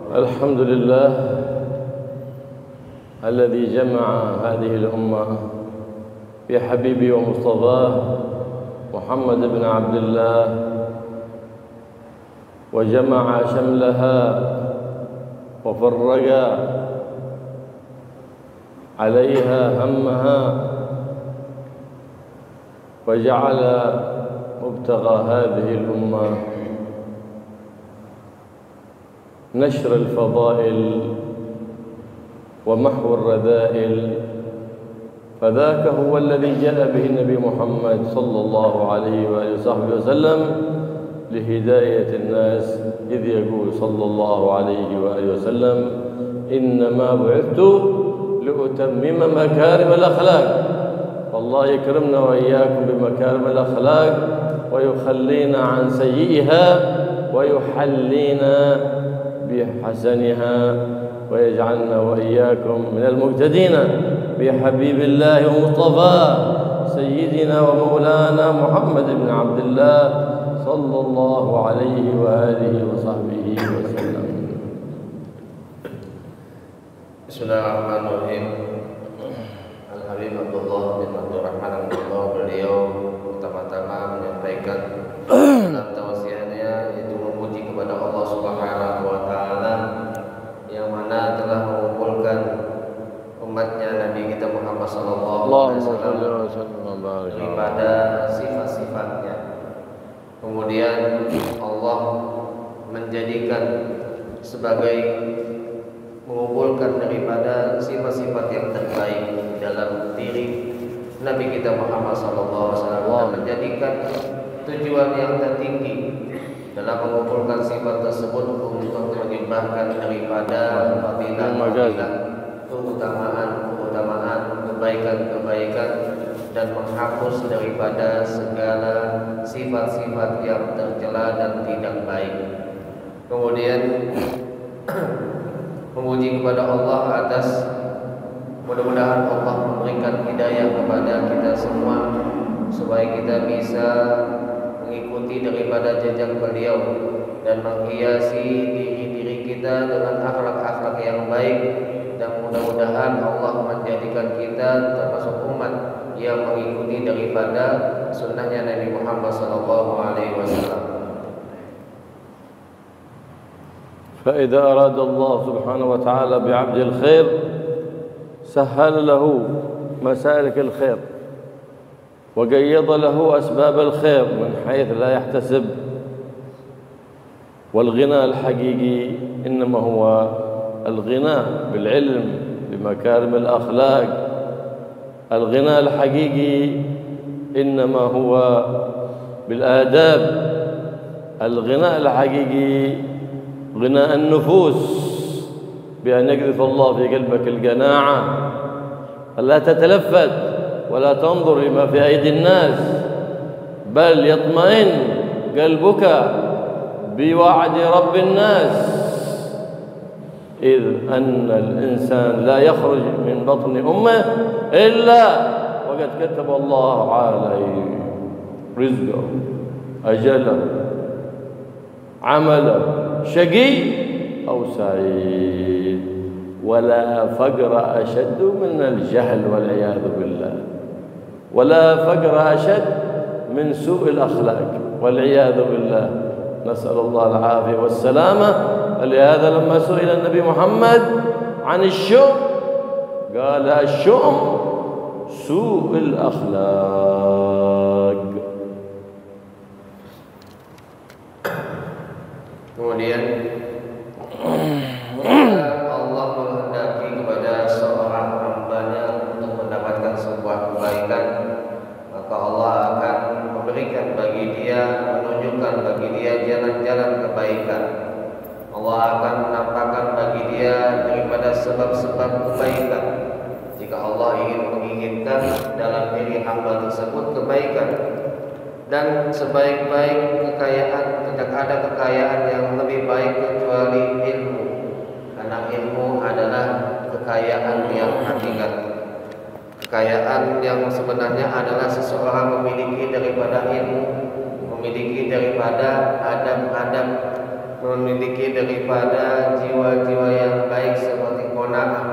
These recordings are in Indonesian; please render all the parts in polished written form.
الحمد لله الذي جمع هذه الأمة بحبيبه ومصطفاه محمد بن عبد الله، وجمع شملها وفرج عليها همها، وجعل مبتغى هذه الأمة نشر الفضائل ومحو الرذائل، فذاك هو الذي جاء به النبي محمد صلى الله عليه وآله وصحبه وسلم لهداية الناس، إذ يقول صلى الله عليه وآله وسلم: إنما بعثت لأتمم مكارم الأخلاق. فالله يكرمنا وإياكم بمكارم الأخلاق ويخلينا عن سيئها ويحلينا بحسنها، ويجعلنا وإياكم من المقتدين بحبيب الله ومصطفاه سيدنا ومولانا محمد بن عبد الله صلى الله عليه وآله وصحبه وسلم. Bismillahirrahmanirrahim. Al-Habib Abdullah bin Abdurrahman Abdullah, beliau pertama-tama menyampaikan dalam tausiahnya, yaitu memuji kepada Allah Subhanahu wa Ta'ala yang mana telah mengumpulkan umatnya Nabi kita Muhammad sallallahu alaihi wasallam daripada sifat-sifatnya. Kemudian Allah menjadikan sebagai mengumpulkan daripada sifat-sifat yang terbaik dalam diri Nabi kita Muhammad sallallahu alaihi wasallam, dan menjadikan tujuan yang tertinggi dalam mengumpulkan sifat tersebut untuk menyebarkan daripada fadilah-fadilah, keutamaan-keutamaan, kebaikan-kebaikan, dan menghapus daripada segala sifat-sifat yang tercela dan tidak baik. Kemudian memuji kepada Allah atas mudah-mudahan Allah memberikan hidayah kepada kita semua supaya kita bisa mengikuti daripada jejak beliau dan menghiasi diri kita dengan akhlak-akhlak yang baik, dan mudah-mudahan Allah menjadikan kita termasuk umat yang mengikuti daripada sunnahnya Nabi Muhammad SAW. فإذا أراد الله سبحانه وتعالى بعبد الخير سهل له مسالك الخير وقيض له أسباب الخير من حيث لا يحتسب. والغنى الحقيقي إنما هو الغنى بالعلم بمكارم الأخلاق. الغنى الحقيقي إنما هو بالآداب. الغنى الحقيقي غناء النفوس، بأن يقذف الله في قلبك القناعة، ألا تتلفت ولا تنظر لما في أيدي الناس، بل يطمئن قلبك بوعد رب الناس، إذ أن الإنسان لا يخرج من بطن أمه إلا وقد كتب الله عليه رزقه، أجله، عمله، شقي أو سعيد. ولا فقر أشد من الجهل والعياذ بالله، ولا فقر أشد من سوء الأخلاق والعياذ بالله، نسأل الله العافية والسلامة. ولهذا لما سئل النبي محمد عن الشؤم قال: الشؤم سوء الأخلاق. Kemudian Allah menghendaki kepada seorang hambanya untuk mendapatkan sebuah kebaikan, maka Allah akan memberikan bagi dia, menunjukkan bagi dia jalan-jalan kebaikan. Allah akan menampakkan bagi dia daripada sebab-sebab kebaikan. Jika Allah ingin menginginkan dalam diri hamba tersebut kebaikan, dan sebaik-baik kekayaan, tidak ada kekayaan yang lebih baik kecuali ilmu, karena ilmu adalah kekayaan yang hakikat. Kekayaan yang sebenarnya adalah seseorang memiliki daripada ilmu, memiliki daripada adab-adab memiliki daripada jiwa-jiwa yang baik seperti qanaah,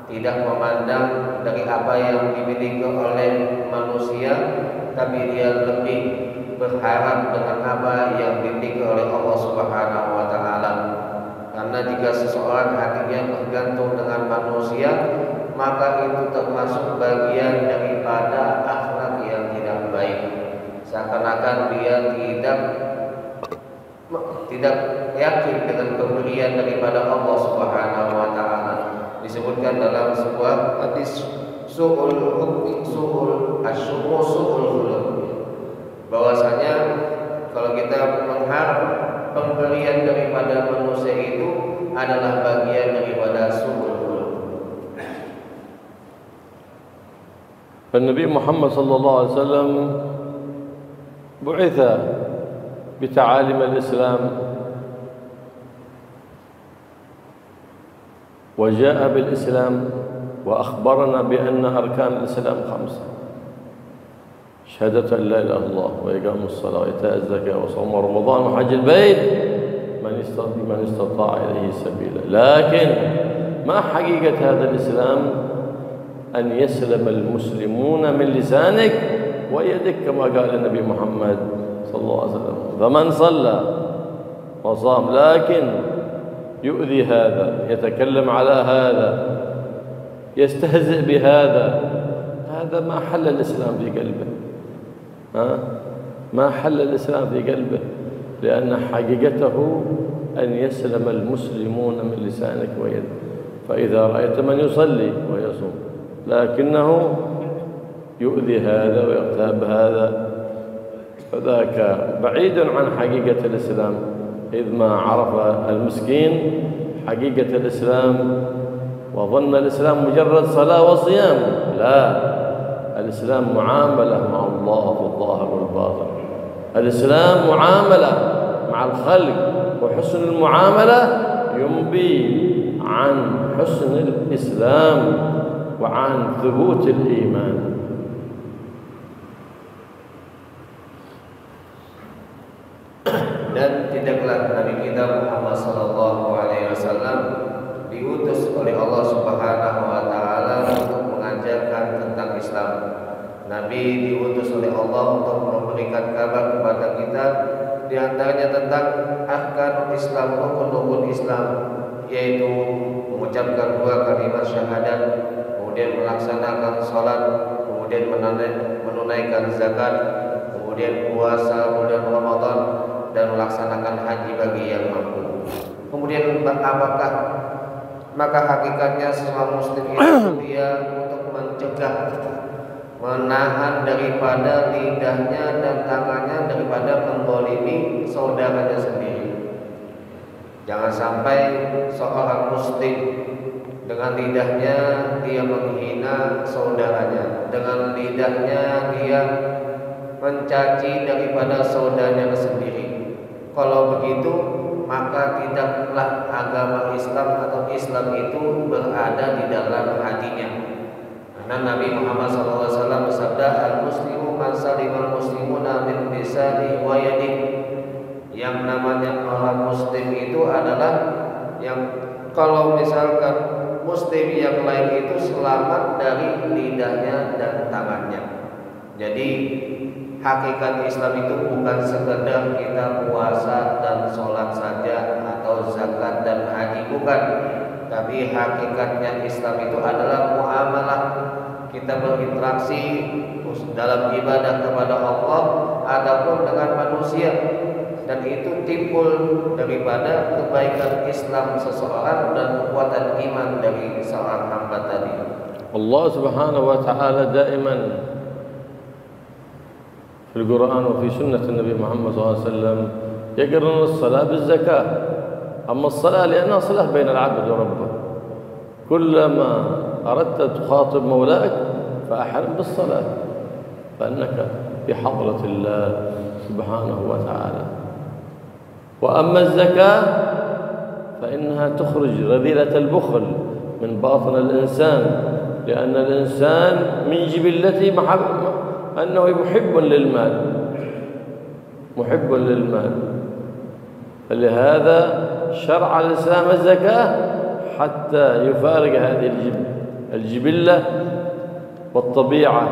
tidak memandang dari apa yang dimiliki oleh manusia, tapi dia lebih berharap dengan apa yang dimiliki oleh Allah Subhanahu wa taala. Karena jika seseorang hatinya bergantung dengan manusia, maka itu termasuk bagian daripada akhlak yang tidak baik. Seakan-akan dia tidak yakin dengan pemberian daripada Allah Subhanahu wa taala. Disebutkan dalam sebuah hadis su'ul khuluq, bahwasanya kalau kita mengharap pemberian daripada manusia itu adalah bagian daripada su'ul khuluq. فالنبي محمد صلى الله عليه وسلم بعث بتعاليم الإسلام وجاء بالإسلام وأخبرنا بأن أركان الإسلام 5: شهادة أن لا إله إلا الله وإقام الصلاة وإيتاء الزكاة وصوم رمضان وحج البيت من استطاع إليه سبيلا. لكن ما حقيقة هذا الإسلام؟ أن يسلم المسلمون من لسانك ويدك كما قال النبي محمد صلى الله عليه وسلم. فمن صلى وصام لكن يؤذي هذا، يتكلم على هذا، يستهزئ بهذا، هذا ما حل الإسلام في قلبه، ما حل الإسلام في قلبه، لأن حقيقته أن يسلم المسلمون من لسانك ويدك. فإذا رأيت من يصلي ويصوم لكنه يؤذي هذا ويغتاب هذا، فذاك بعيد عن حقيقة الإسلام، إذ ما عرف المسكين حقيقة الإسلام وظن الإسلام مجرد صلاة وصيام. لا، الإسلام معاملة مع الله في الظاهر والباطن. الإسلام معاملة مع الخلق، وحسن المعاملة ينبي عن حسن الإسلام وعن ثبوت الإيمان. Dan tidaklah Nabi kita Muhammad sallallahu alaihi wasallam diutus oleh Allah Subhanahu wa taala untuk mengajarkan tentang Islam. Nabi diutus oleh Allah untuk memberikan kabar kepada kita, di antaranya tentang ahkam Islam, rukun-rukun Islam, yaitu mengucapkan 2 kalimat syahadat, kemudian melaksanakan salat, kemudian menunaikan zakat, kemudian puasa bulan Ramadan, dan melaksanakan haji bagi yang mampu. Kemudian apakah maka hakikatnya seorang muslim itu dia untuk mencegah, menahan daripada lidahnya dan tangannya daripada menzalimi saudaranya sendiri. Jangan sampai seorang muslim dengan lidahnya dia menghina saudaranya, dengan lidahnya dia mencaci daripada saudaranya sendiri. Kalau begitu, maka tidaklah agama Islam atau Islam itu berada di dalam hatinya. Karena Nabi Muhammad SAW bersabda, "Al-muslimu man salimal muslimuna min lisanihi wa yadihi." Yang namanya orang muslim itu adalah yang kalau misalkan muslim yang lain itu selamat dari lidahnya dan tangannya. Jadi hakikat Islam itu bukan sekedar kita puasa dan sholat saja atau zakat dan haji, bukan. Tapi hakikatnya Islam itu adalah muamalah. Kita berinteraksi dalam ibadah kepada Allah ataupun dengan manusia, dan itu timbul daripada kebaikan Islam seseorang dan kekuatan iman dari seorang hamba tadi. Allah Subhanahu wa taala daiman في القرآن وفي سنة النبي محمد صلى الله عليه وسلم يقرن الصلاة بالزكاة. أما الصلاة لأنها صلة بين العبد وربه، كلما أردت تخاطب مولاك فأحرم بالصلاة، فإنك في حضرة الله سبحانه وتعالى. وأما الزكاة فإنها تخرج رذيلة البخل من باطن الإنسان، لأن الإنسان من جبلته أنه محب للمال، محب للمال، فلهذا شرع الإسلام الزكاة حتى يفارق هذه الجبلة والطبيعة،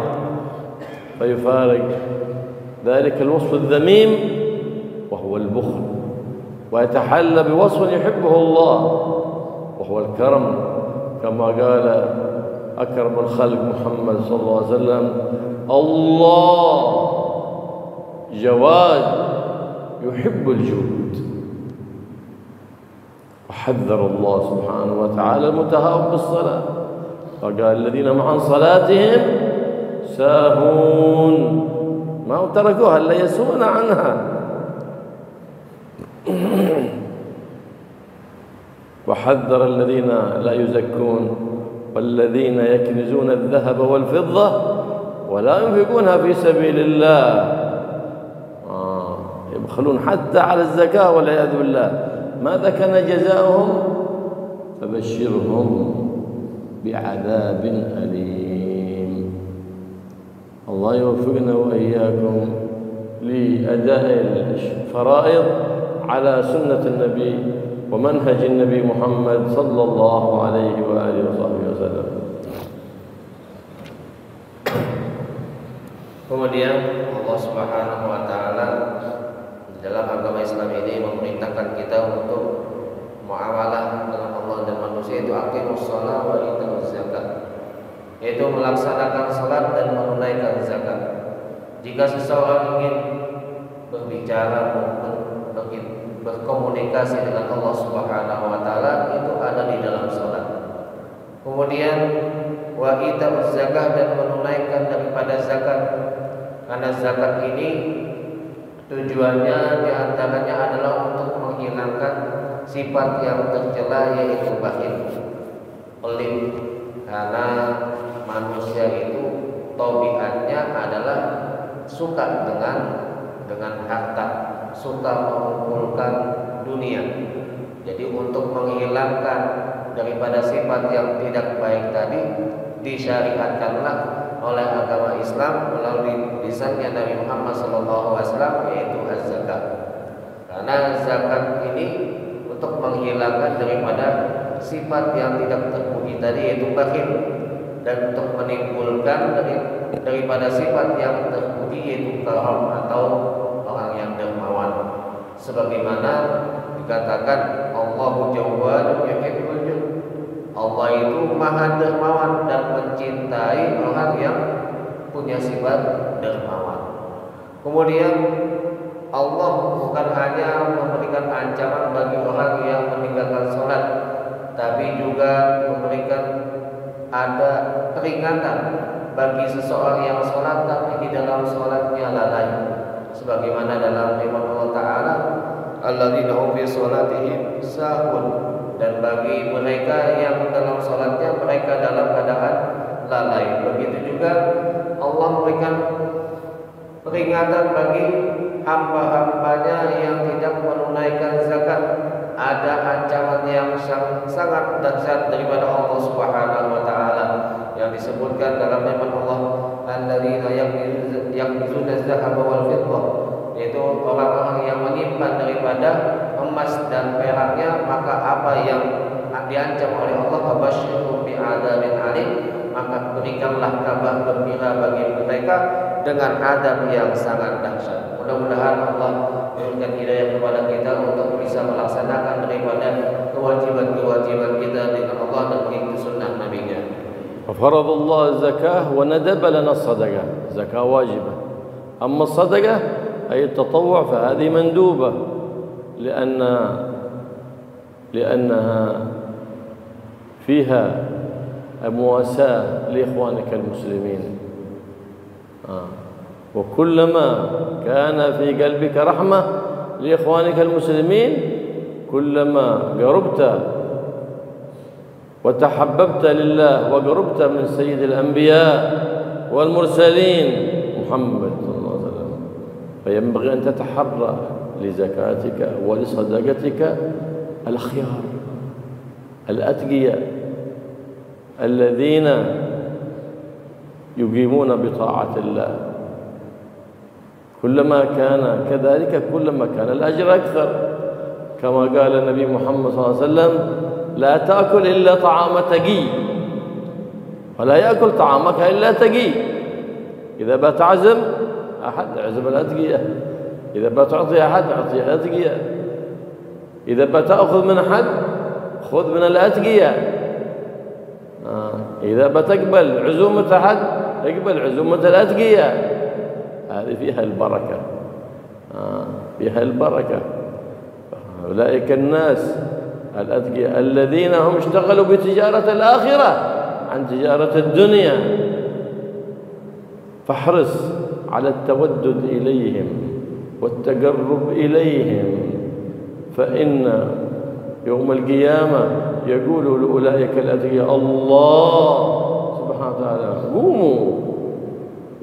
فيفارق ذلك الوصف الذميم وهو البخل، ويتحلى بوصف يحبه الله وهو الكرم، كما قال أكرم الخلق محمد صلى الله عليه وسلم: الله جواد يحب الجود. وحذر الله سبحانه وتعالى المتهاون بالصلاة، فقال: الذين هم عن صلاتهم ساهون، ما تركوها إلا يسهون عنها. وحذر الذين لا يزكون والذين يكنزون الذهب والفضة ولا ينفقونها في سبيل الله، يبخلون حتى على الزكاة والعياذ بالله. ماذا كان جزاؤهم؟ فبشرهم بعذاب أليم. الله يوفقنا وإياكم لأداء الفرائض على سنة النبي ومنهج النبي محمد صلى الله عليه وآله وصحبه وسلم. Kemudian Allah Subhanahu wa taala dalam agama Islam ini memerintahkan kita untuk muamalah dengan Allah dan manusia, itu aqimus shalah wa ituz zakat, yaitu melaksanakan salat dan menunaikan zakat. Jika seseorang ingin berbicara berkomunikasi dengan Allah Subhanahu wa taala, itu ada di dalam salat. Kemudian wa ituz zakat, dan menunaikan daripada zakat, karena zakat ini tujuannya diantaranya adalah untuk menghilangkan sifat yang tercela, yaitu bakhil, pelit. Karena manusia itu tabiatnya adalah suka dengan harta, suka mengumpulkan dunia. Jadi untuk menghilangkan daripada sifat yang tidak baik tadi, disyariatkanlah oleh agama Islam melalui lisannya Nabi Muhammad SAW, yaitu az-zakat. Karena zakat ini untuk menghilangkan daripada sifat yang tidak terpuji tadi, yaitu bakhil, dan untuk menimbulkan daripada sifat yang terpuji, yaitu karam atau orang yang dermawan. Sebagaimana dikatakan Allahu Jawwadun yuhibbul jud, Allah itu maha dermawan dan mencintai orang yang punya sifat dermawan. Kemudian Allah bukan hanya memberikan ancaman bagi orang yang meninggalkan sholat, tapi juga memberikan ada peringatan bagi seseorang yang sholat tapi di dalam sholatnya lalai. Sebagaimana dalam firman Allah Ta'ala, alladzina hum fi sholatihim sahun, dan bagi mereka yang dalam sholatnya mereka dalam keadaan lalai. Begitu juga Allah memberikan peringatan bagi hamba-hambanya yang tidak menunaikan zakat. Ada ancaman yang sangat dahsyat daripada Allah Subhanahu wa taala yang disebutkan dalam firman Allah, alladzina yaknizuna az-zahaba wal fiddah, yaitu orang-orang yang menyimpan daripada emas dan peraknya, maka apa yang diancam oleh Allah, fabasyirhum bi'adzabin alim, maka berikanlah kabar gembira bagi mereka dengan adab yang sangat dahsyat. Mudah-mudahan Allah berikan hidayah kepada kita untuk bisa melaksanakan daripada kewajiban-kewajiban kita dengan Allah dan mengikuti sunnah Nabi-Nya. فرض الله الزكاة وندب لنا الصدقة، زكاة واجبة. أما الصدقة أي التطوع فهذه مندوبة، لأنها فيها مواساة لإخوانك المسلمين. وكلما كان في قلبك رحمة لإخوانك المسلمين كلما قربت وتحببت لله وقربت من سيد الأنبياء والمرسلين محمد صلى الله عليه وسلم. فينبغي أن تتحرى لزكاتك ولصدقتك الأخيار الأتقياء الذين يقيمون بطاعة الله. كلما كان كذلك كلما كان الأجر أكثر. كما قال النبي محمد صلى الله عليه وسلم: لا تأكل إلا طعام تقي، ولا يأكل طعامك إلا تقي. إذا بتعزم أحد اعزم الأتقية، إذا بتعطي أحد أعطي الأتقية، إذا بتأخذ من أحد خذ من الأتقية، إذا بتقبل عزومة أحد اقبل عزومة الأتقية. هذه فيها البركة، فيها البركة. أولئك الناس الأتقياء الذين هم اشتغلوا بتجارة الآخرة عن تجارة الدنيا. فاحرص على التودد إليهم والتقرب إليهم، فإن يوم القيامة يقول لأولئك الأتقياء: الله سبحانه وتعالى قوموا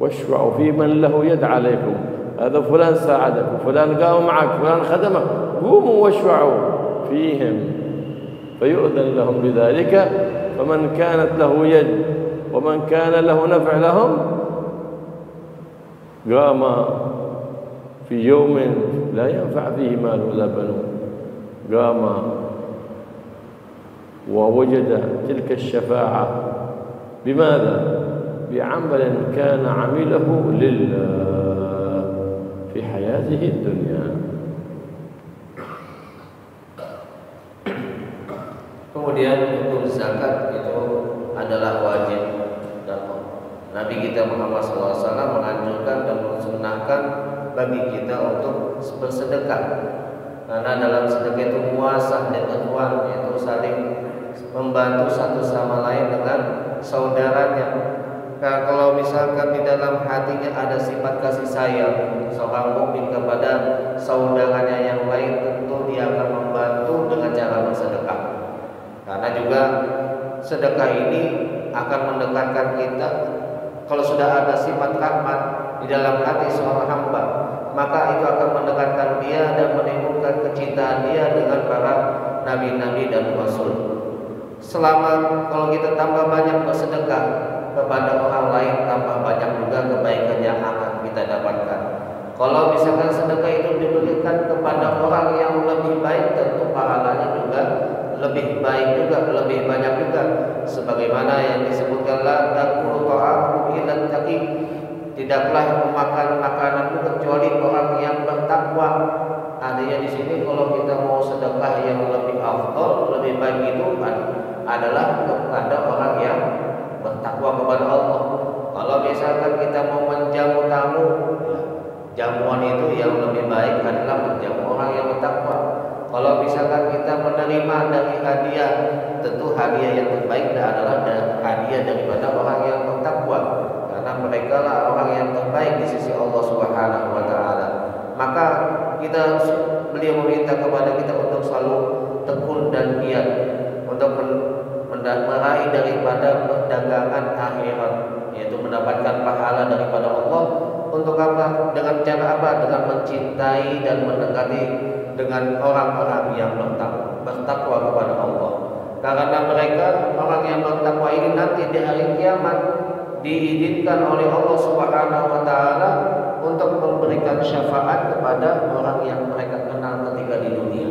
واشفعوا في من له يد عليكم، هذا فلان ساعدك وفلان قام معك فلان خدمك، قوموا واشفعوا فيهم، فيؤذن لهم بذلك. فمن كانت له يد ومن كان له نفع لهم قام في يوم لا ينفع فيه مال ولا بنون، قام ووجد تلك الشفاعة بماذا؟ بعمل كان عمله لله في حياته الدنيا. Kemudian hukum zakat itu adalah wajib, dan Nabi kita Muhammad SAW menganjurkan dan mensunnahkan bagi kita untuk bersedekah, karena dalam sedekah itu muasah dan ikhwan, yaitu saling membantu satu sama lain dengan saudaranya. Nah, kalau misalkan di dalam hatinya ada sifat kasih sayang seorang mukmin kepada saudaranya yang lain, tentu dia akan membantu dengan cara bersedekah. Karena juga sedekah ini akan mendekatkan kita. Kalau sudah ada sifat rahmat di dalam hati seorang hamba, maka itu akan mendekatkan dia dan menimbulkan kecintaan dia dengan para nabi-nabi dan rasul. Selama kalau kita tambah banyak bersedekah kepada orang lain, tambah banyak juga kebaikan yang akan kita dapatkan. Kalau misalkan sedekah itu diberikan kepada orang yang lebih baik, tentu pahalanya juga lebih baik juga, lebih banyak juga. Sebagaimana yang disebutkan, la takulu ta'amu illa taqi, tidaklah memakan makanan kecuali orang yang bertakwa. Artinya di sini kalau kita mau sedekah yang lebih afdal, lebih baik itu adalah kepada orang yang bertakwa kepada Allah. Kalau misalkan kita mau menjamu tamu, jamuan itu yang lebih baik adalah menjamu orang yang bertakwa. Kalau misalkan kita menerima dari hadiah, tentu hadiah yang terbaik adalah hadiah daripada orang yang bertakwa, karena mereka lah orang yang terbaik di sisi Allah Subhanahu wa taala. Maka beliau meminta kepada kita untuk selalu tekun dan giat untuk meraih daripada perdagangan akhirat, yaitu mendapatkan pahala daripada Allah. Untuk apa? Dengan cara apa? Dengan mencintai dan mendekati dengan orang-orang yang bertakwa kepada Allah. Karena mereka orang yang bertakwa ini nanti di hari kiamat diizinkan oleh Allah Subhanahu wa taala untuk memberikan syafaat kepada orang yang mereka kenal ketika di dunia.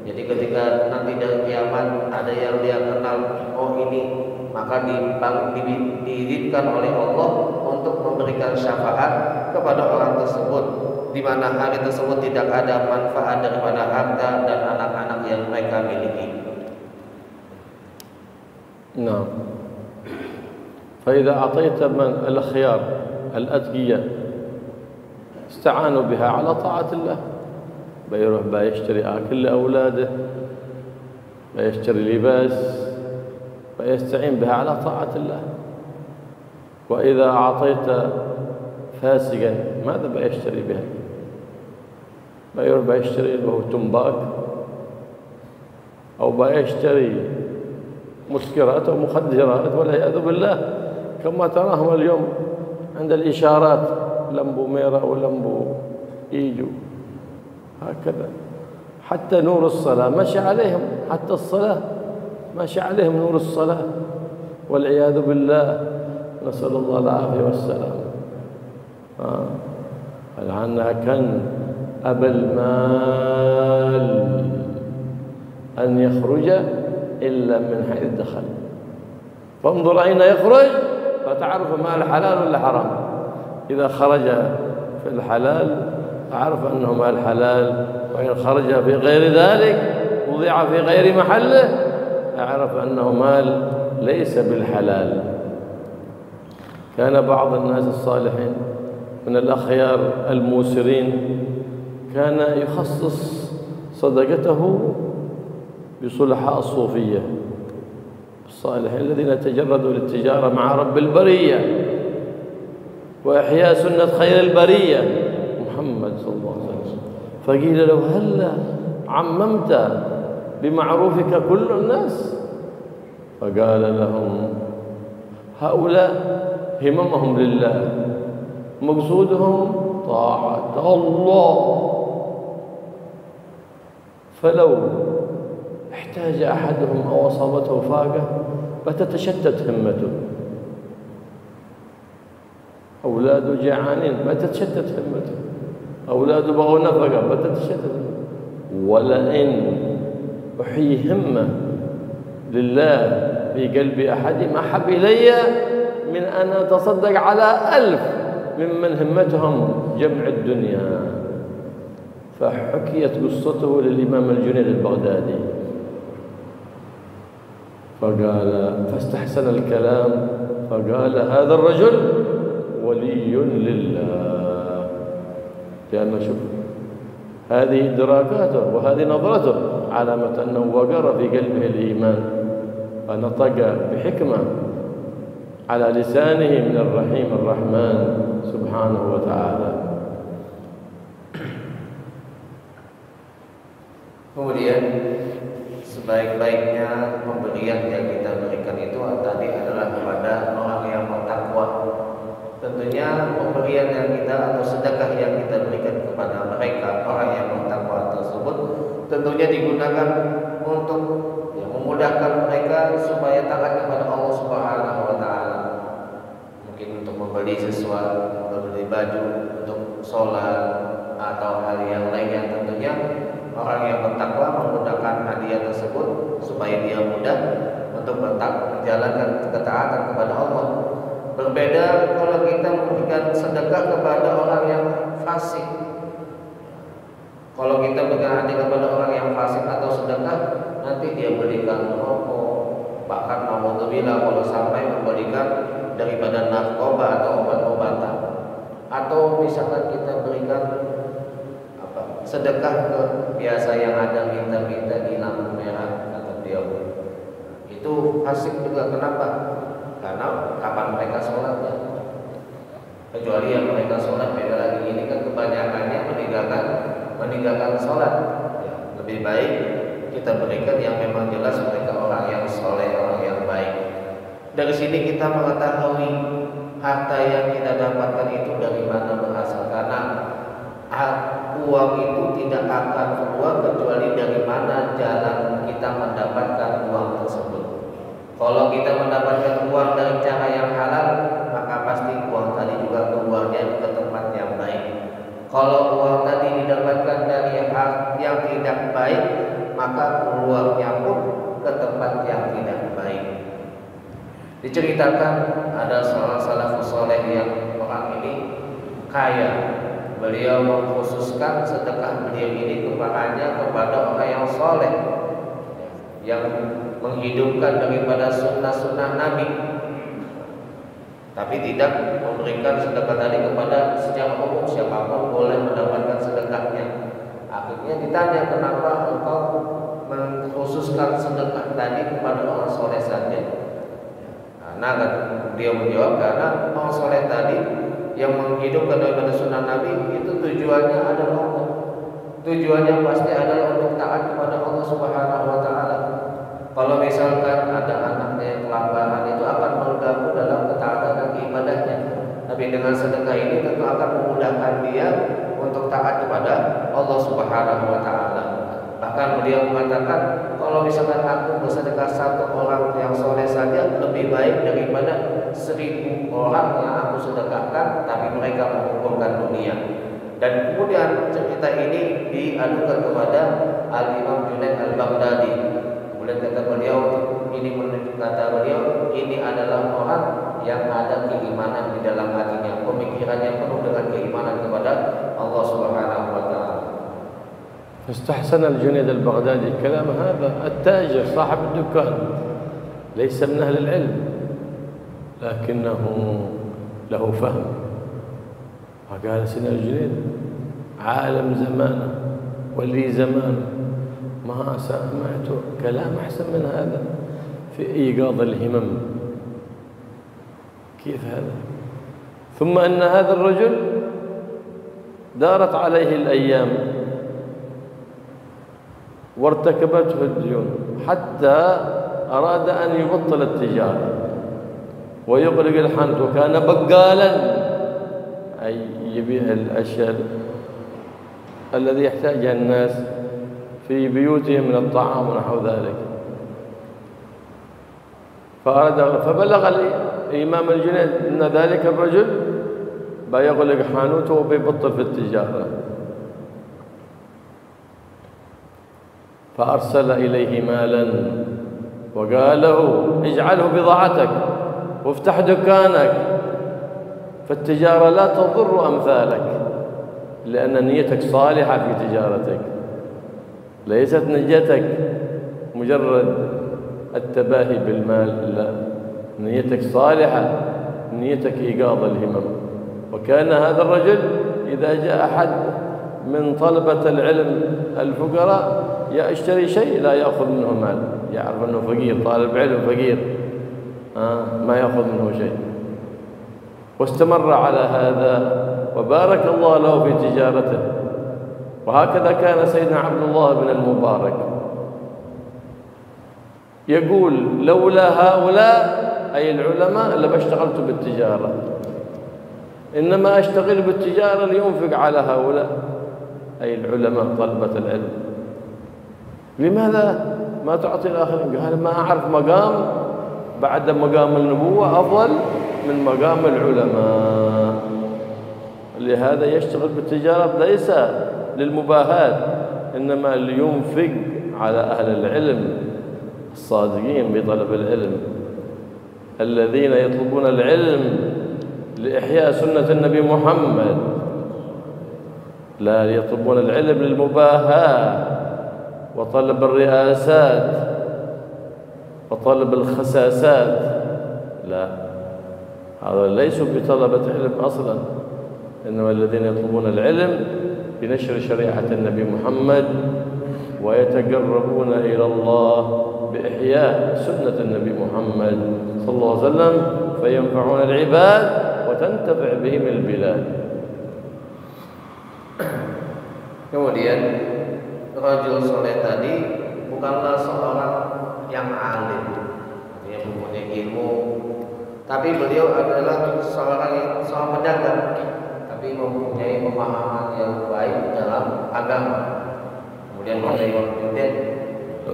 Jadi ketika nanti dari kiamat ada yang dia kenal, oh ini, maka diizinkan oleh Allah untuk memberikan syafaat kepada orang tersebut, di mana hari tersebut tidak ada manfaat daripada harta dan anak-anak yang mereka miliki. Nah, فإذا أعطيت من الأخيار الأتقياء استعانوا بها على طاعة الله، بيروح بيشتري أكل لأولاده، بيشتري لباس، فيستعين بها على طاعة الله. وإذا أعطيت فاسقا ماذا بيشتري بها؟ بيروح بيشتري له تنباك أو بيشتري مسكرات أو مخدرات والعياذ بالله، كما تراهم اليوم عند الإشارات، لمبو ميرا ولمبو إيجو، هكذا. حتى نور الصلاة مشى عليهم، حتى الصلاة مشى عليهم نور الصلاة والعياذ بالله، نسأل الله العافية والسلام. الآن كان أبى المال أن يخرج إلا من حيث دخل. فانظر أين يخرج فتعرف ما الحلال ولا حرام. إذا خرج في الحلال أعرف أنه مال حلال، وإن خرج في غير ذلك وضع في غير محله أعرف أنه مال ليس بالحلال. كان بعض الناس الصالحين من الأخيار الموسرين كان يخصص صدقته بصلحاء الصوفية الصالحين الذين تجردوا للتجارة مع رب البرية وإحياء سنة خير البرية محمد صلى الله عليه وسلم. فقيل له هل عممت بمعروفك كل الناس؟ فقال لهم هؤلاء هممهم لله، مقصودهم طاعة الله، فلو احتاج أحدهم أو أصابته فاقة فتتشتت همته. أولاده جعانين فتتشتت همته، أولاده بغوا نفقة فتتشتت همته. ولئن أحيي همة لله في قلب أحدهم أحب إلي من أن أتصدق على 1000 ممن همتهم جمع الدنيا. فحكيت قصته للإمام الجنيد البغدادي فاستحسن الكلام فقال هذا الرجل ولي لله. لأن شوف هذه إدراكاته وهذه نظرته علامة أنه وقر في قلبه الإيمان، فنطق بحكمة على لسانه من الرحيم الرحمن سبحانه وتعالى. Kemudian sebaik-baiknya pemberian yang kita berikan itu tadi adalah kepada orang yang bertakwa. Tentunya pemberian yang kita atau sedekah yang kita berikan kepada mereka orang yang bertakwa tersebut tentunya digunakan untuk memudahkan mereka supaya taat kepada Allah Subhanahu wa taala. Mungkin untuk membeli sesuatu, membeli baju, untuk sholat atau hal yang lainnya. Tentunya orang yang bertakwa menggunakan hadiah tersebut supaya dia mudah untuk menjalankan ketaatan kepada Allah. Berbeda kalau kita memberikan sedekah kepada orang yang fasik. Kalau kita berikan hadiah kepada orang yang fasik atau sedekah, nanti dia belikan rokok, bahkan naudzubillah kalau sampai memberikan daripada narkoba atau obat-obatan. Atau misalkan kita berikan sedekah ke biasa yang ada minta-minta di lampu merah kata dia. Itu fasik juga. Kenapa? Karena kapan mereka sholat ya? Kecuali yang mereka sholat. Beda lagi ini kan kebanyakannya meninggalkan sholat ya. Lebih baik kita berikan yang memang jelas mereka orang yang soleh, orang yang baik. Dari sini kita mengetahui harta yang kita dapatkan itu dari mana berasal. Karena uang itu tidak akan keluar kecuali dari mana jalan kita mendapatkan uang tersebut. Kalau kita mendapatkan uang dari cara yang halal, maka pasti uang tadi juga keluarnya ke tempat yang baik. Kalau uang tadi didapatkan dari yang tidak baik, maka keluarnya pun ke tempat yang tidak baik. Diceritakan ada seorang salafus saleh yang orang ini kaya. Beliau mengkhususkan sedekah beliau ini kepada orang yang soleh, yang menghidupkan daripada sunnah-sunnah Nabi, tapi tidak memberikan sedekah tadi kepada secara umum, siapapun boleh mendapatkan sedekahnya. Akhirnya ditanya, kenapa engkau mengkhususkan sedekah tadi kepada orang soleh saja? Karena dia menjawab, karena orang soleh tadi yang menghidupkan daripada sunnah Nabi itu tujuannya adalah Allah. Tujuannya pasti adalah untuk taat kepada Allah Subhanahu wa taala. Kalau misalkan ada anaknya yang kelaparan, itu akan mengganggu dalam ketaatan dan ibadahnya. Tapi dengan sedekah ini tentu akan memudahkan dia untuk taat kepada Allah Subhanahu wa taala. Bahkan beliau mengatakan, kalau misalkan aku bersedekah satu orang yang soleh saja lebih baik daripada 1000 orang yang aku sedekahkan tapi mereka mengumpulkan dunia. Dan kemudian cerita ini diadukan kepada Al-Imam Junaid Al-Baghdadi Kemudian kata beliau, ini adalah orang yang ada keimanan di dalam hatinya, pemikirannya penuh dengan keimanan kepada Allah Subhanahu wa taala. استحسن الجنيد البغدادي كلام هذا التاجر صاحب الدكان، ليس من أهل العلم لكنه له فهم. فقال سيدنا الجنيد عالم زمانه ولي زمانه، ما سمعت كلام أحسن من هذا في إيقاظ الهمم. كيف هذا؟ ثم أن هذا الرجل دارت عليه الأيام وارتكبته الديون حتى أراد أن يبطل التجارة ويغلق الحانوت، وكان بقالا أي يبيع الأشياء الذي يحتاجها الناس في بيوتهم من الطعام ونحو ذلك. فبلغ الإمام الجنيد أن ذلك الرجل بيغلق حانوته وبيبطل في التجارة، فأرسل إليه مالا وقال له اجعله بضاعتك وافتح دكانك، فالتجارة لا تضر أمثالك، لأن نيتك صالحة في تجارتك، ليست نيتك مجرد التباهي بالمال، لا، نيتك صالحة، نيتك إيقاظ الهمم. وكان هذا الرجل إذا جاء أحد من طلبة العلم الفقراء يشتري شيء لا يأخذ منه مال، يعرف أنه فقير، طالب علم فقير، ما يأخذ منه شيء. واستمر على هذا وبارك الله له في تجارته. وهكذا كان سيدنا عبد الله بن المبارك يقول لولا هؤلاء أي العلماء لما اشتغلت بالتجارة، إنما أشتغل بالتجارة لينفق على هؤلاء أي العلماء طلبة العلم. لماذا ما تعطي الآخرين؟ قال ما أعرف مقام بعد مقام النبوة أفضل من مقام العلماء، لهذا يشتغل بالتجارة ليس للمباهاة، إنما لينفق على أهل العلم الصادقين بطلب العلم الذين يطلبون العلم لإحياء سنة النبي محمد، لا يطلبون العلم للمباهاة وطلب الرئاسات وطلب الخساسات، لا، هذا ليسوا بطلبة علم أصلا، إنما الذين يطلبون العلم بنشر شريعة النبي محمد ويتقربون إلى الله بإحياء سنة النبي محمد صلى الله عليه وسلم فينفعون العباد وتنتفع بهم البلاد. Kemudian rajul soleh tadi bukanlah seorang yang alim, artinya mempunyai ilmu, tapi beliau adalah seorang pedagang, tapi mempunyai pemahaman yang baik dalam agama. Kemudian beliau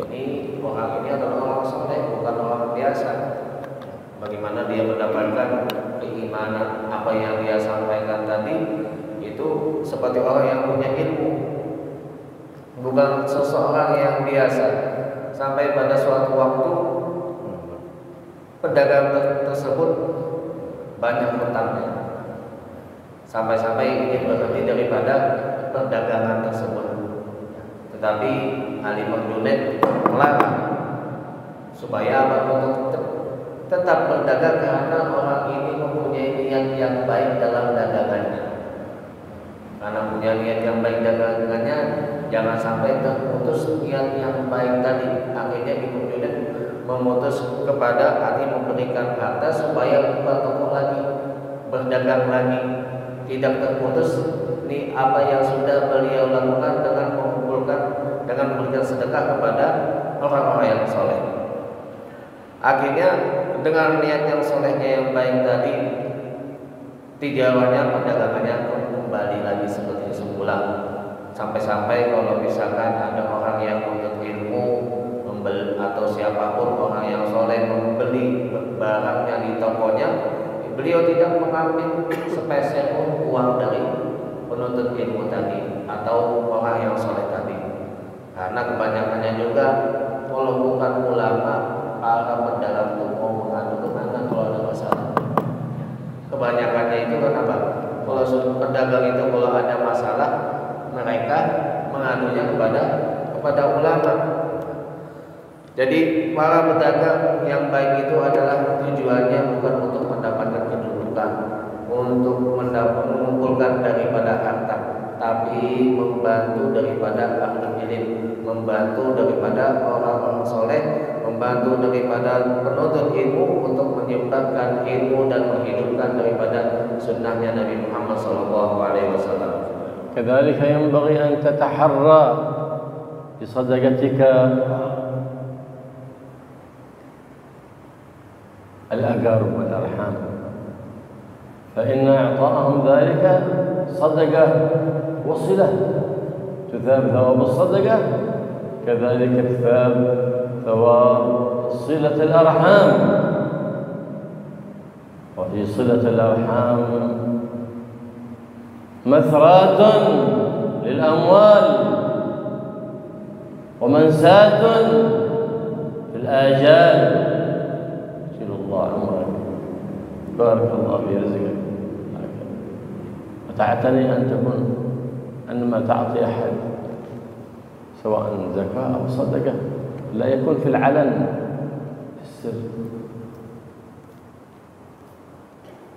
ini orang ini adalah orang soleh, bukan orang biasa. Bagaimana dia mendapatkan keimanan? Apa yang dia sampaikan tadi itu seperti orang yang punya ilmu, bukan seseorang yang biasa. Sampai pada suatu waktu pedagang tersebut banyak hutangnya, sampai-sampai ingin berhenti daripada perdagangan tersebut. Tetapi Ali Junaid melarang supaya tetap berdagang, karena orang ini mempunyai niat yang baik dalam dagangannya. Karena punya niat yang baik dagangannya, jangan sampai terputus niat yang baik tadi. Akhirnya Ibnu Junaid memutus kepada arti memberikan harta supaya buka toko lagi, berdagang lagi, tidak terputus ini apa yang sudah beliau lakukan dengan mengumpulkan, dengan memberikan sedekah kepada orang-orang yang soleh. Akhirnya dengan niat yang solehnya yang baik tadi, tijarannya, perdagangannya kembali lagi seperti semula. Sampai-sampai kalau misalkan ada orang yang menuntut ilmu, membeli, atau siapapun orang yang soleh membeli barangnya di tokonya, beliau tidak mengambil sepeser pun uang dari penuntut ilmu tadi atau orang yang soleh tadi. Karena kebanyakannya juga kalau bukan ulama, para pedagang itu mau mengadu kemana kalau ada masalah? Kebanyakannya itu kan apa? Kalau pedagang itu kalau ada masalah, mereka mengadunya kepada ulama. Jadi para pedagang yang baik itu adalah tujuannya bukan untuk mendapatkan kedudukan, untuk mengumpulkan daripada harta, tapi membantu daripada ahli ilmu, membantu daripada orang-orang soleh, membantu daripada penuntut ilmu untuk menyebarkan ilmu dan menghidupkan daripada sunnahnya Nabi Muhammad SAW. كذلك ينبغي أن تتحرى بصدقتك الأقارب والأرحام، فإن إعطاءهم ذلك صدقة وصلة، تثاب ثواب الصدقة كذلك تثاب ثواب صلة الأرحام. وفي صلة الأرحام مثرات للأموال ومنساة في الآجال. شيل الله عمرك، بارك الله في رزقك، وتعتني أن تكون أنما تعطي أحد سواء زكاة أو صدقة لا يكون في العلن، في السر،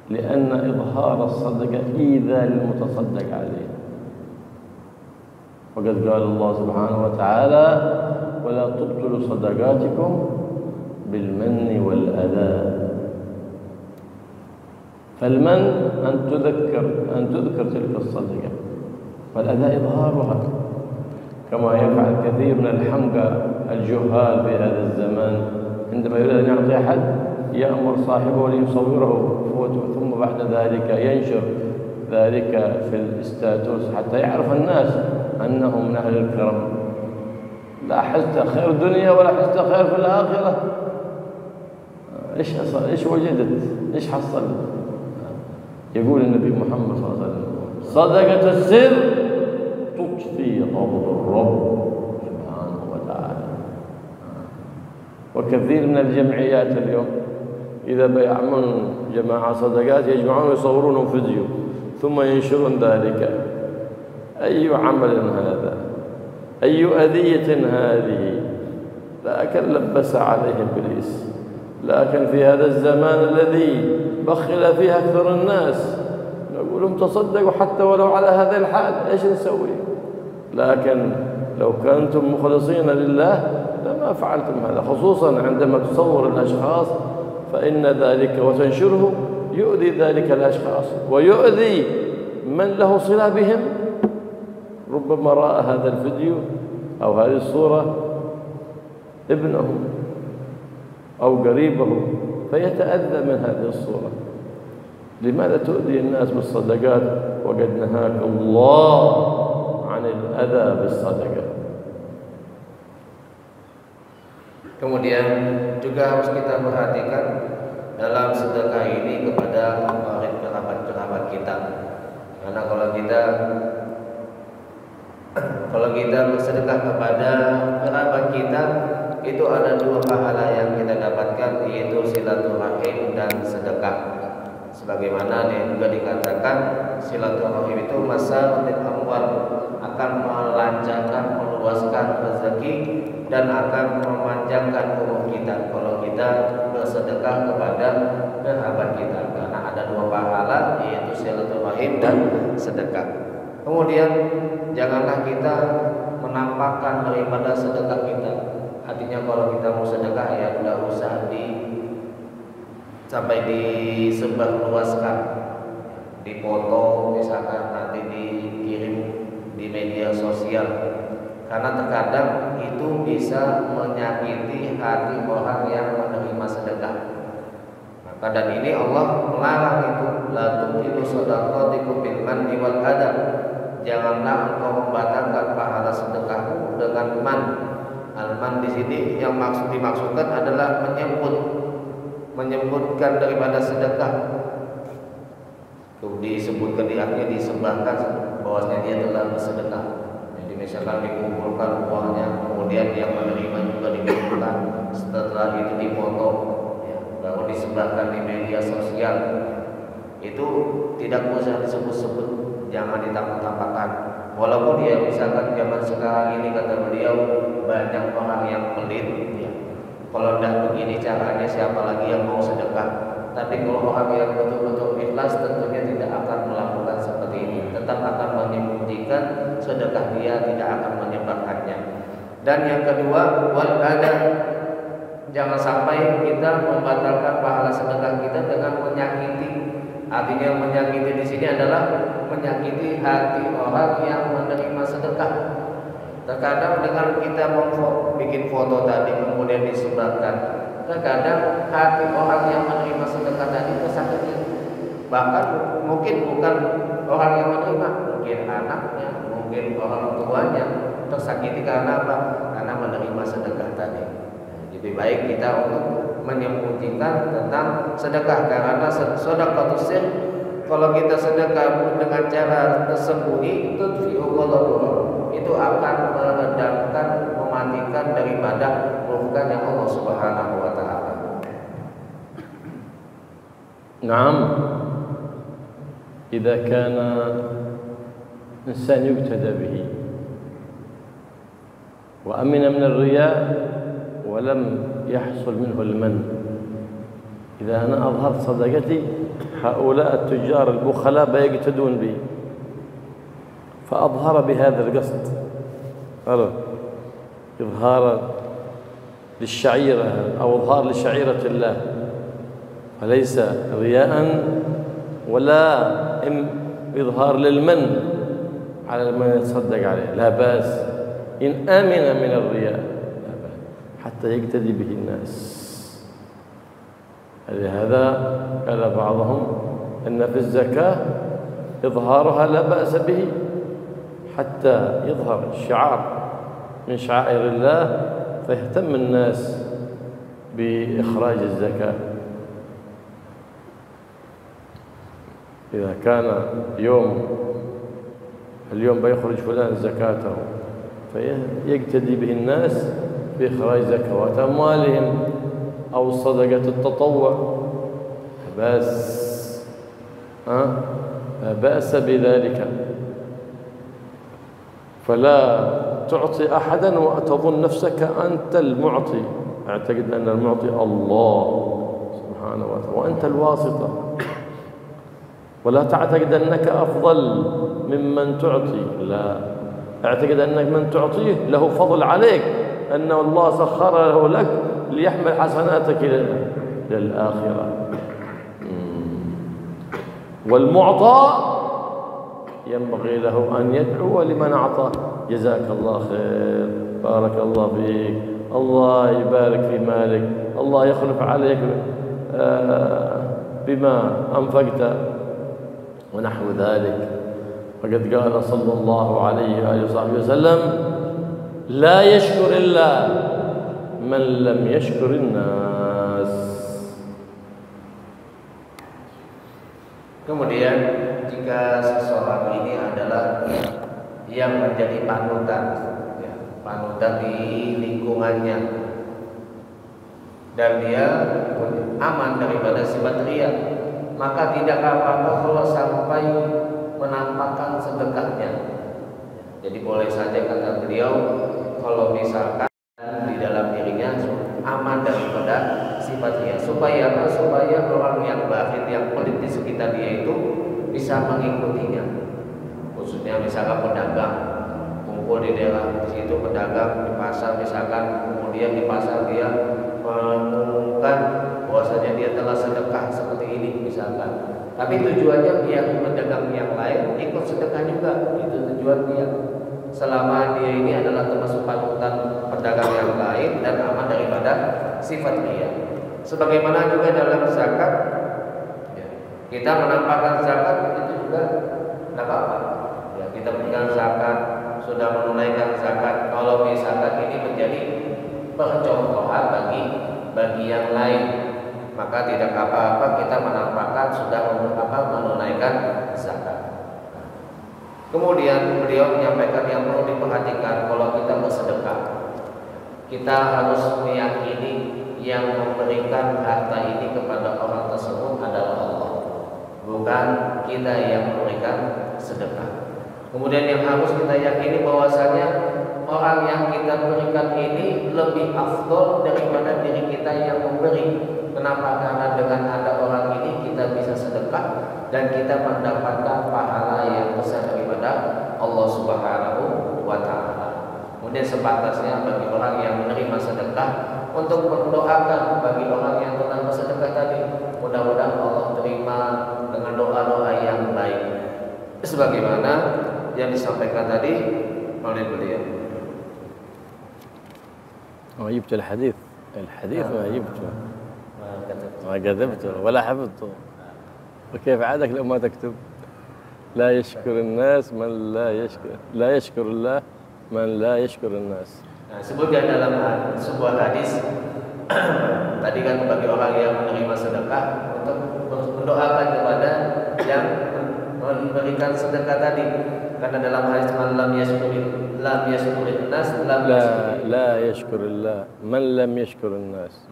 لأن إظهار الصدقة إيذاء للمتصدق عليه. وقد قال الله سبحانه وتعالى: ولا تبطلوا صدقاتكم بالمن والأذى. فالمن أن تذكر تلك الصدقة، والأذى إظهارها، كما يفعل كثير من الحمقى الجهال في هذا الزمان، عندما يريد أن يعطي أحد يأمر صاحبه ليصوره ثم بعد ذلك ينشر ذلك في الاستاتوس حتى يعرف الناس أنه من أهل الكرم. لا حزت خير الدنيا ولا حزت خير في الآخرة. إيش وجدت؟ إيش حصلت؟ يقول النبي محمد صلى الله عليه وسلم: صدقة السر تطفي غضب الرب سبحانه وتعالى. وكثير من الجمعيات اليوم إذا بيعملون جماعة صدقات يجمعون ويصورون فيديو ثم ينشرون ذلك. أي عمل هذا؟ أي أذية هذه؟ لكن لبس عليه إبليس. لكن في هذا الزمان الذي بخل فيه أكثر الناس نقول لهم تصدقوا حتى ولو على هذا الحال، إيش نسوي؟ لكن لو كنتم مخلصين لله لما فعلتم هذا، خصوصا عندما تصور الأشخاص، فإن ذلك وتنشره يؤذي ذلك الأشخاص ويؤذي من له صلة بهم. ربما رأى هذا الفيديو أو هذه الصورة ابنه أو قريبه فيتأذى من هذه الصورة. لماذا تؤذي الناس بالصدقات وقد نهاك الله عن الأذى بالصدقة؟ Kemudian juga harus kita perhatikan dalam sedekah ini kepada kerabat-kerabat kita. Karena kalau kita bersedekah kepada kerabat kita, itu ada dua pahala yang kita dapatkan, yaitu silaturahim dan sedekah. Sebagaimana juga dikatakan silaturahim itu masalah amwal, akan melancarkan, meluaskan rezeki dan akan memanjangkan umur kita kalau kita bersedekah kepada kerabat kita. Karena ada dua pahala, yaitu silaturahim dan sedekah. Kemudian janganlah kita menampakkan daripada sedekah kita. Artinya kalau kita mau sedekah ya tidak usah sampai disebarluaskan, dipoto misalkan nanti dikirim di media sosial, karena terkadang itu bisa menyakiti hati orang yang menerima sedekah. Maka dan ini Allah melarang itu, la tubtilu shadaqatikum bil manni wal adha. Janganlah engkau membatalkan pahala sedekahmu dengan man. Al-man di sini yang dimaksudkan adalah menyebutkan daripada sedekah. Disebutkan di akhirnya disebutkan bahwasanya dia telah bersedekah. Jadi misalkan dikumpulkan uangnya, kemudian yang menerima juga dikumpulkan, setelah itu dipoto, ya, lalu disebarkan di media sosial. Itu tidak usah disebut-sebut, jangan ditampak-tampakkan. Walaupun dia misalkan zaman sekarang ini kata beliau banyak orang yang pelit, ya. Kalau tidak begini caranya siapa lagi yang mau sedekah? Tapi kalau orang yang betul-betul ikhlas tentunya tidak akan melakukan seperti ini, tetap akan menyembunyikan sedekah dia, tidak akan menyebarkannya. Dan yang kedua, wal ada, jangan sampai kita membatalkan pahala sedekah kita dengan menyakiti. Artinya menyakiti di sini adalah menyakiti hati orang yang menerima sedekah. Terkadang dengan kita bikin foto tadi kemudian disebarkan, terkadang hati orang yang menerima sedekah tadi tersakiti. Bahkan mungkin bukan orang yang menerima, mungkin anaknya, mungkin orang tuanya tersakiti karena apa? Karena menerima sedekah tadi. Lebih baik kita untuk menyembunyikan tentang sedekah, karena sedekah itu kalau kita sedekah dengan cara tersembunyi itu akan meredamkan, mematikan daripada murkanya Allah Subhanahu wa taala. نعم إذا كان إنسان يقتدى به وأمن من الرياء ولم يحصل منه المن، إذا أنا أظهرت صدقتي هؤلاء التجار البخلاء بيقتدون بي، فأظهر بهذا القصد إظهارا للشعيرة أو إظهار لشعيرة الله، فليس رياء ولا إظهار للمن على من يتصدق عليه، لا بأس إن آمن من الرياء حتى يقتدي به الناس. لهذا قال بعضهم أن في الزكاة إظهارها لا بأس به حتى يظهر شعار من شعائر الله فيهتم الناس بإخراج الزكاة. إذا كان اليوم بيخرج فلان زكاته فيقتدي به الناس بإخراج زكوات أموالهم أو صدقة التطوع، بس لا بأس بذلك. فلا تعطي أحدا وتظن نفسك أنت المعطي، اعتقد أن المعطي الله سبحانه وتعالى وأنت الواسطة، ولا تعتقد أنك أفضل ممن تعطي، لا، اعتقد أنك من تعطيه له فضل عليك، أن الله سخره لك ليحمل حسناتك إلى الآخرة. والمعطى ينبغي له أن يدعو لمن أعطاه، جزاك الله خير، بارك الله فيك، الله يبارك في مالك، الله يخلف عليك بما أنفقت ونحو ذلك. فقد قال صلى الله عليه وآله وصحبه وسلم: لا يشكر الله من لم يشكر الناس. Kemudian jika seseorang ini adalah yang menjadi panutan, ya, panutan di lingkungannya, dan dia aman daripada sifat riya, maka tidak apa-apa kalau sampai menampakkan sedekahnya. Jadi boleh saja kata beliau, kalau misalkan di dalam dirinya aman daripada sifat riya, supaya apa? Supaya orang yang bakhil, yang pelit di sekitar dia itu bisa mengikutinya. Khususnya misalkan pedagang kumpul di daerah di situ, pedagang di pasar misalkan, kemudian di pasar dia mengumumkan bahwasanya dia telah sedekah seperti ini misalkan, tapi tujuannya biar pedagang yang lain ikut sedekah juga, itu tujuan dia. Selama dia ini adalah termasuk panutan pedagang yang lain dan aman daripada sifat riya. Sebagaimana juga dalam zakat, kita menampakkan zakat itu juga tidak apa-apa. Ya, kita berikan zakat, sudah menunaikan zakat. Kalau misalkan ini menjadi percontohan bagi yang lain, maka tidak apa-apa kita menampakkan sudah menunaikan zakat. Kemudian beliau menyampaikan yang perlu diperhatikan kalau kita bersedekah, kita harus meyakini yang memberikan harta ini kepada orang tersebut adalah Allah, bukan kita yang memberikan sedekah. Kemudian yang harus kita yakini bahwasanya orang yang kita berikan ini lebih afdol daripada diri kita yang memberi. Kenapa? Karena dengan ada orang ini kita bisa sedekah dan kita mendapatkan pahala yang besar daripada Allah Subhanahu wa taala. Kemudian sepantasnya bagi orang yang menerima sedekah untuk mendoakan bagi orang yang telah bersedekah tadi, mudah-mudahan Allah terima dengan doa-doa yang baik sebagaimana yang disampaikan tadi oleh beliau. ما جبت الحديث ما جبته ما كذبته ولا حفظته وكيف عادك لو ما تكتب لا يشكر الناس من لا يشكر الله من لا يشكر الناس. Nah, sebutkan dalam sebuah hadis tadi kan bagi orang yang menerima sedekah untuk mendoakan kepada yang memberikan sedekah tadi, karena dalam hadis lam yashkurin nas لا يشكر الله من لم يشكر الناس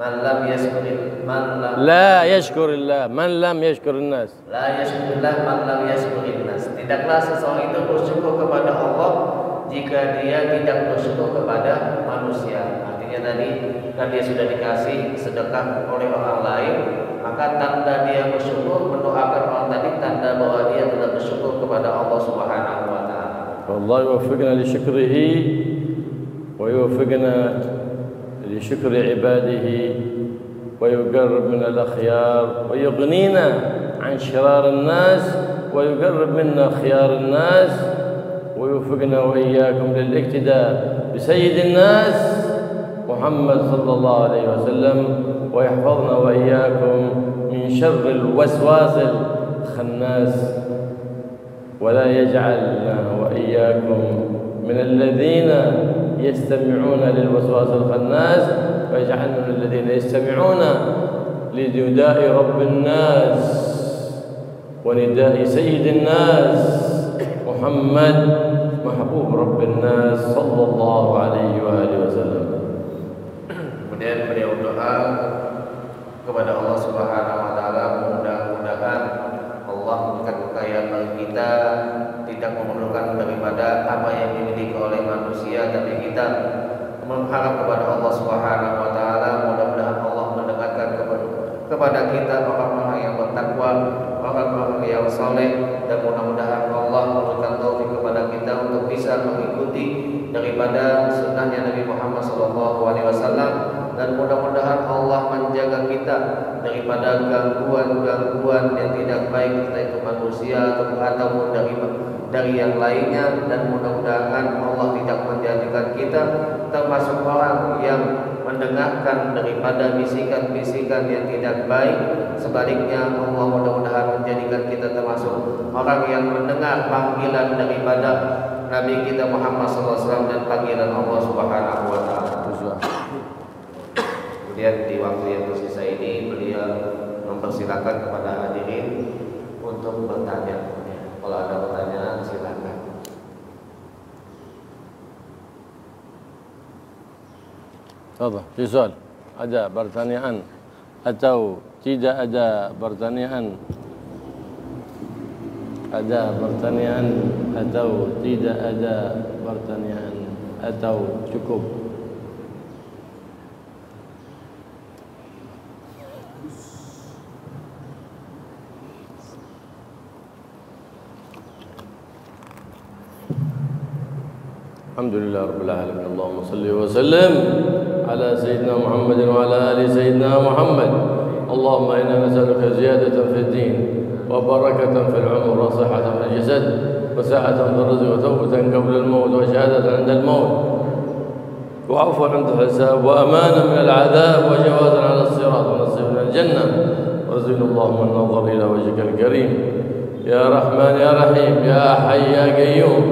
لا يشكر الله من لم يشكر الناس. Tidaklah seseorang itu bersyukur kepada Allah jika dia tidak bersyukur kepada manusia. Artinya tadi kan dia sudah dikasih sedekah oleh orang lain, maka tanda dia bersyukur mendoakan orang tadi tanda bahwa dia telah bersyukur kepada Allah Subhanahu wa taala. والله يوفقنا لشكره ويوفقنا لشكر عباده ويقرب من الأخيار ويغنينا عن شرار الناس ويقرب منا خيار الناس ويوفقنا وإياكم للاقتداء بسيد الناس محمد صلى الله عليه وسلم ويحفظنا وإياكم من شر الوسواس الخناس ولا يجعلنا وإياكم من الذين يستمعون للوسواس الخناس ويجعلنا من الذين يستمعون لنداء رب الناس ونداء سيد الناس محمد محبوب رب الناس صلى الله عليه وآله وسلم. Kemudian beliau doa kepada Allah Subhanahu wa taala, mudah-mudahan Allah memberikan kekayaan bagi kita, tidak memerlukan daripada apa yang dimiliki oleh manusia, tapi kita mengharap kepada Allah Subhanahu wa taala, mudah-mudahan Allah mendekatkan kepada kita orang-orang yang bertakwa, orang-orang yang saleh, dan mudah-mudahan Allah memberikan taufik kepada kita untuk bisa mengikuti daripada sunnahnya Nabi Muhammad SAW, dan mudah-mudahan Allah menjaga kita daripada gangguan-gangguan yang tidak baik, entah itu manusia ataupun dari yang lainnya, dan mudah-mudahan Allah tidak menjadikan kita termasuk orang yang mendengarkan daripada bisikan-bisikan yang tidak baik. Sebaliknya Allah mudah-mudahan menjadikan kita termasuk orang yang mendengar panggilan daripada Nabi kita Muhammad SAW dan panggilan Allah Subhanahu wa taala. Kemudian di waktu yang tersisa ini beliau mempersilakan kepada hadirin untuk bertanya. Kalau ada pertanyaan silakan. تفضل. في سؤال ada pertanyaan atau tidak ada pertanyaan? Ada pertanyaan atau tidak ada pertanyaan atau cukup? الحمد لله رب العالمين. اللهم صل وسلم على سيدنا محمد وعلى آل سيدنا محمد. اللهم إنا نسألك زيادة في الدين وبركة في العمر وصحة في الجسد وسعة في الرزق وتوبة قبل الموت وشهادة عند الموت وعفوا عند الحساب وأمانا من العذاب وجوازا على الصراط ونصيب من الجنة وارزقنا اللهم النظر إلى وجهك الكريم يا رحمن يا رحيم يا حي يا قيوم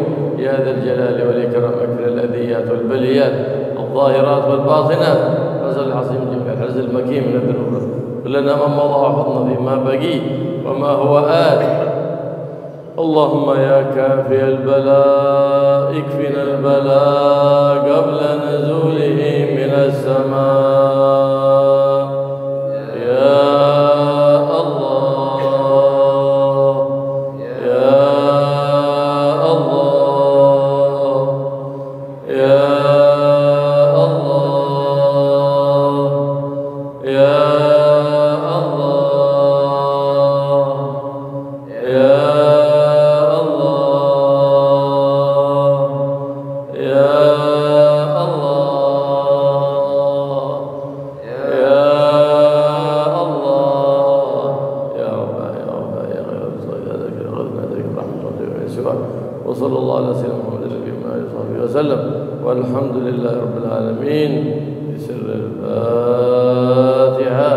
يا ذا الجلال والإكرام. اكفنا الأذيات والبليات الظاهرات والباطنات نسأل العظيم جميع الحرز المكين من الذنوب كلنا من مضى وحفظنا فيما بقي وما هو آت. اللهم يا كافي البلاء اكفنا البلاء قبل نزوله من السماء يا الله يا الله يا الله يا وصلى الله على سيدنا محمد النبي وصحبه وسلم والحمد لله رب العالمين بسر الفاتحة.